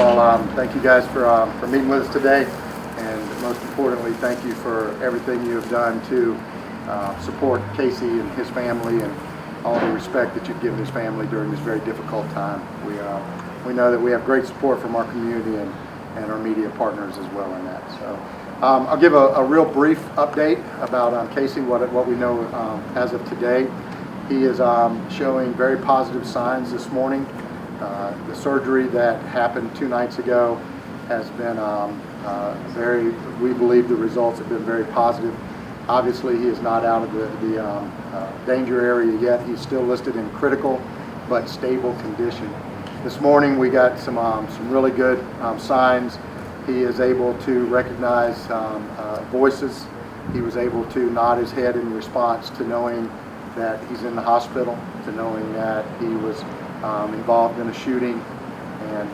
all, thank you guys for meeting with us today, and most importantly, thank you for everything you have done to support Casey and his family, and all the respect that you've given his family during this very difficult time. We know that we have great support from our community and our media partners as well in that. So I'll give a real brief update about Casey, what we know as of today. He is showing very positive signs this morning. The surgery that happened 2 nights ago has been we believe the results have been very positive. Obviously, he is not out of the danger area yet. He's still listed in critical but stable condition. This morning we got some really good signs. He is able to recognize voices. He was able to nod his head in response to knowing that he's in the hospital, to knowing that he was involved in a shooting, and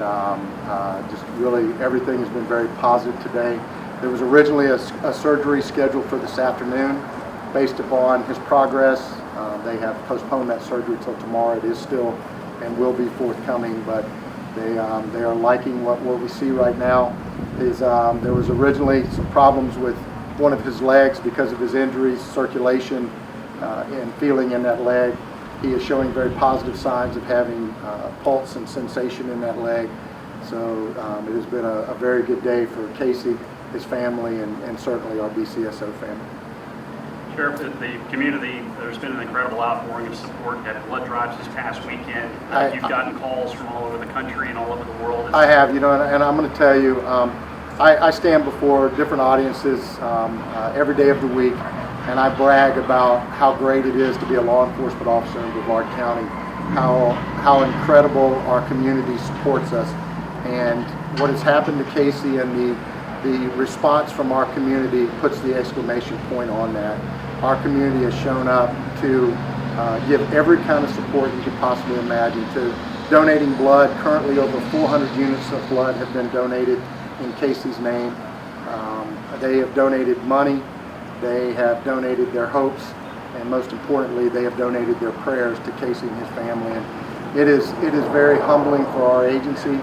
just really everything has been very positive today. There was originally a surgery scheduled for this afternoon. Based upon his progress, they have postponed that surgery till tomorrow. It is still and will be forthcoming, but they are liking what we see right now. There was originally some problems with one of his legs because of his injuries, circulation, and feeling in that leg. He is showing very positive signs of having pulse and sensation in that leg. So it has been a very good day for Casey, his family, and certainly our BCSO family. Sheriff, the community, there's been an incredible outpouring of support at blood drives this past weekend. You've gotten calls from all over the country and all over the world. I have, and I'm going to tell you, I stand before different audiences every day of the week, and I brag about how great it is to be a law enforcement officer in Brevard County, how incredible our community supports us, and what has happened to Casey and the response from our community puts the exclamation point on that. Our community has shown up to give every kind of support you could possibly imagine, to donating blood. Currently over 400 units of blood have been donated in Casey's name. They have donated money. They have donated their hopes, and most importantly, they have donated their prayers to Casey and his family. And it is very humbling for our agency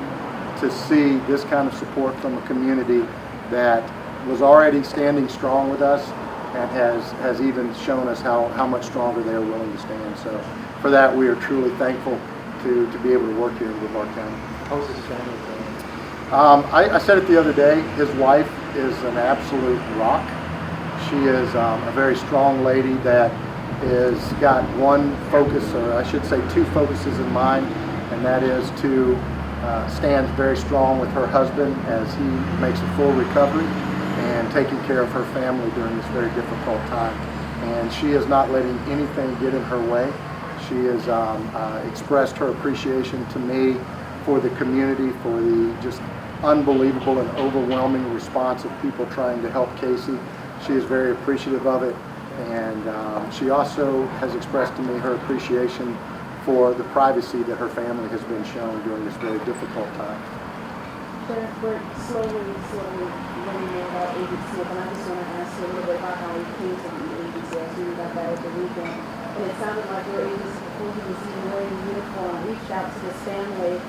to see this kind of support from a community that was already standing strong with us, and has even shown us how much stronger they are willing to stand. So for that, we are truly thankful to be able to work here in Brevard County. How's his family doing? I said it the other day, his wife is an absolute rock. She is a very strong lady that is got one focus, or I should say 2 focuses in mind, and that is to stand very strong with her husband as he makes a full recovery, and taking care of her family during this very difficult time. And she is not letting anything get in her way. She has expressed her appreciation to me for the community, for the just unbelievable and overwhelming response of people trying to help Casey. She is very appreciative of it, and she also has expressed to me her appreciation for the privacy that her family has been shown during this very difficult time. Sheriff, we're slowly learning more about ABC, and I just want to ask you a little bit about how he came to be ABC. I see you got that at the weekend, and it sounded like your agency, before he was even wearing the uniform, reached out to his family,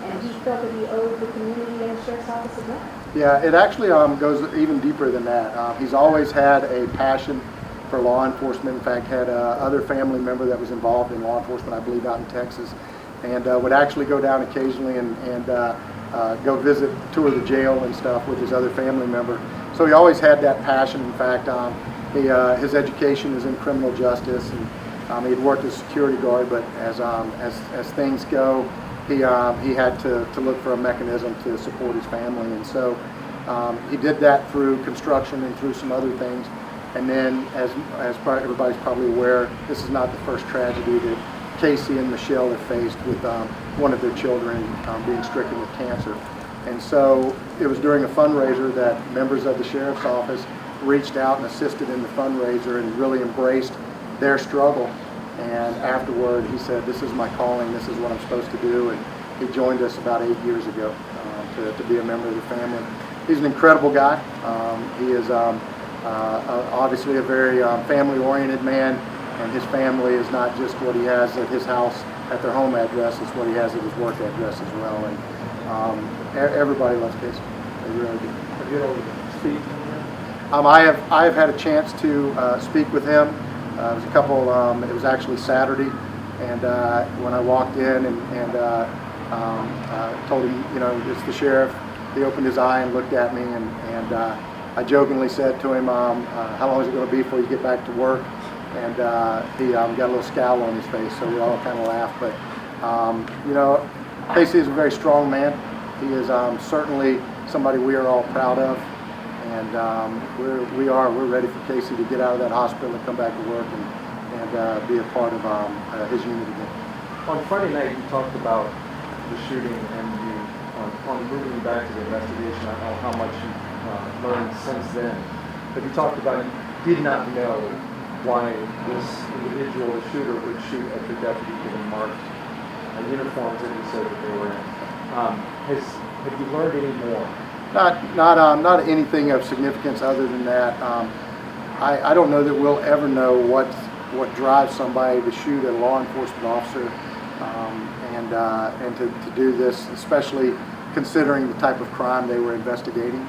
and he felt that he owed the community and the sheriff's office a debt. Yeah, it actually goes even deeper than that. He's always had a passion for law enforcement. In fact, had other family member that was involved in law enforcement, I believe, out in Texas, and would actually go down occasionally and go visit, tour the jail and stuff with his other family member. So he always had that passion. In fact, his education is in criminal justice, and he had worked as a security guard, but as things go, he had to look for a mechanism to support his family, and so he did that through construction and through some other things. And then, as everybody's probably aware, this is not the first tragedy that Casey and Michelle have faced with one of their children being stricken with cancer. And so it was during a fundraiser that members of the sheriff's office reached out and assisted in the fundraiser and really embraced their struggle. And afterward, he said, "This is my calling. This is what I'm supposed to do." And he joined us about 8 years ago to be a member of the family. He's an incredible guy. He is obviously a very family-oriented man, and his family is not just what he has at his house at their home address, it's what he has at his work address as well. And Everybody loves Casey. They really do. Have you been able to speak to him? I have had a chance to speak with him. It was a couple. It was actually Saturday, and when I walked in and told him, you know, it's the sheriff, he opened his eye and looked at me, and I jokingly said to him, "How long is it going to be before you get back to work?" And he got a little scowl on his face, so we all kind of laughed. But you know, Casey is a very strong man. He is certainly somebody we are all proud of. And we're ready for Casey to get out of that hospital and come back to work and be a part of his unit again. On Friday night, you talked about the shooting, and you, on moving back to the investigation, I don't know how much you've learned since then, but you talked about you did not know why this individual, the shooter, would shoot at your deputy given marked uniforms that he said that they were in. Have you learned any more? Not anything of significance other than that. I don't know that we'll ever know what drives somebody to shoot at a law enforcement officer, and to do this, especially considering the type of crime they were investigating.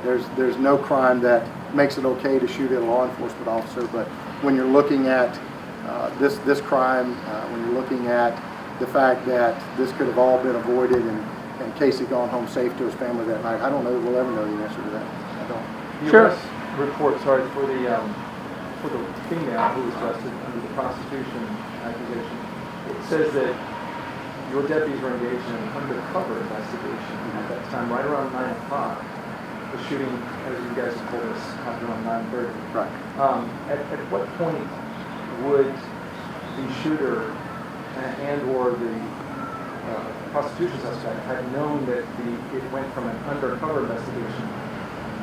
There's no crime that makes it okay to shoot at a law enforcement officer, but when you're looking at this crime, when you're looking at the fact that this could have all been avoided and Casey gone home safe to his family that night, I don't know that we'll ever know the answer to that. I don't. The arrest report, sorry, for the female who was arrested under the prostitution accusation, it says that your deputies were engaged in an undercover investigation at that time, right around 9 o'clock. The shooting, as you guys have told us, happened around 9:30. Right. At what point would the shooter and/or the prostitution suspect had known that it went from an undercover investigation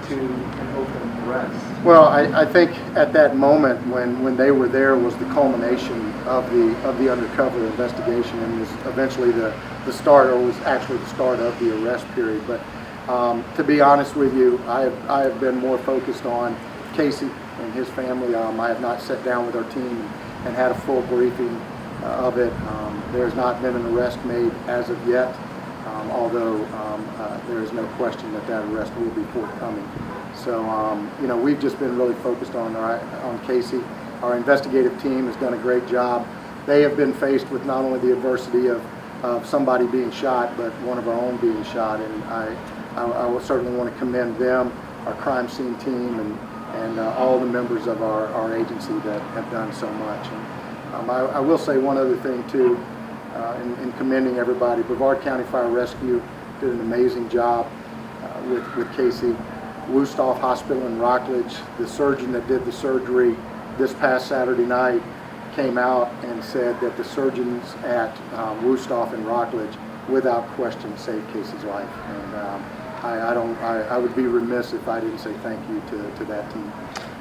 to an open arrest? Well, I think at that moment when they were there was the culmination of the undercover investigation, and was eventually the start, or was actually the start of the arrest period. But to be honest with you, I have been more focused on Casey and his family. I have not sat down with our team and had a full briefing of it. There has not been an arrest made as of yet, although there is no question that arrest will be forthcoming. So, you know, we've just been really focused on Casey. Our investigative team has done a great job. They have been faced with not only the adversity of somebody being shot, but one of our own being shot, and I will certainly want to commend them, our crime scene team, and all the members of our agency that have done so much. And I will say one other thing too, in commending everybody. Brevard County Fire Rescue did an amazing job with Casey. Wusthof Hospital in Rockledge, the surgeon that did the surgery this past Saturday night came out and said that the surgeons at Wusthof in Rockledge, without question, saved Casey's life. And I would be remiss if I didn't say thank you to that team.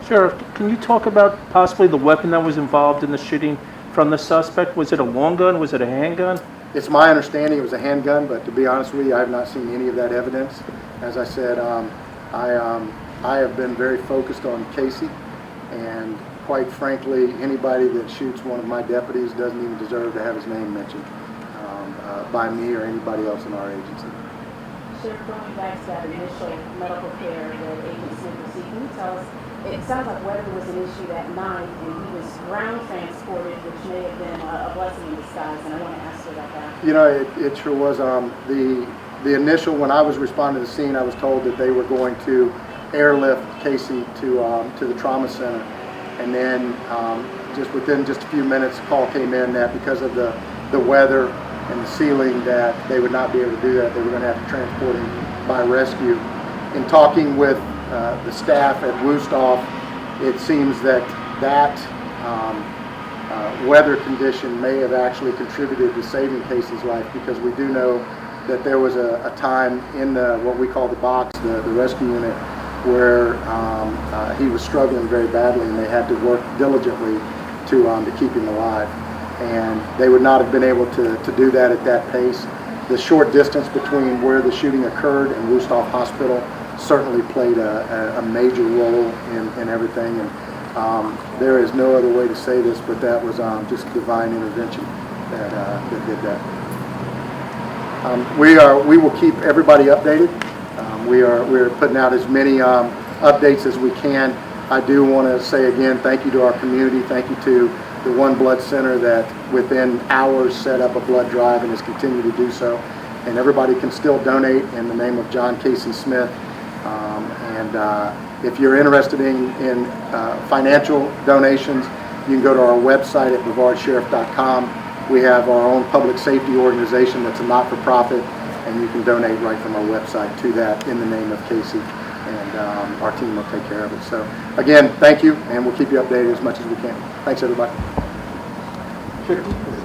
Sheriff, can you talk about possibly the weapon that was involved in the shooting from the suspect? Was it a long gun? Was it a handgun? It's my understanding it was a handgun, but to be honest with you, I have not seen any of that evidence. As I said, I have been very focused on Casey, and quite frankly, anybody that shoots one of my deputies doesn't even deserve to have his name mentioned by me or anybody else in our agency. Sheriff, going back to that initial medical care that Agent Smith received, can you tell us, it sounds like weather was an issue that night, and he was ground transported, which may have been a blessing in disguise, and I want to ask you about that. You know, it sure was. The initial, when I was responding to the scene, I was told that they were going to airlift Casey to the trauma center, and then within just a few minutes, a call came in that because of the weather and the ceiling, that they would not be able to do that. They were going to have to transport him by rescue. In talking with the staff at Wusthof, it seems that weather condition may have actually contributed to saving Casey's life, because we do know that there was a time in what we call the box, the rescue unit, where he was struggling very badly, and they had to work diligently to keep him alive. And they would not have been able to do that at that pace. The short distance between where the shooting occurred and Wusthof Hospital certainly played a major role in everything. And there is no other way to say this, but that was just divine intervention that did that. We will keep everybody updated. We're putting out as many updates as we can. I do want to say again, thank you to our community. Thank you to the One Blood Center that within hours set up a blood drive and has continued to do so. And everybody can still donate in the name of John Casey Smith. If you're interested in financial donations, you can go to our website at brevardsheriff.com. We have our own public safety organization that's a not-for-profit, and you can donate right from our website to that in the name of Casey, and our team will take care of it. So again, thank you, and we'll keep you updated as much as we can. Thanks, everybody. Is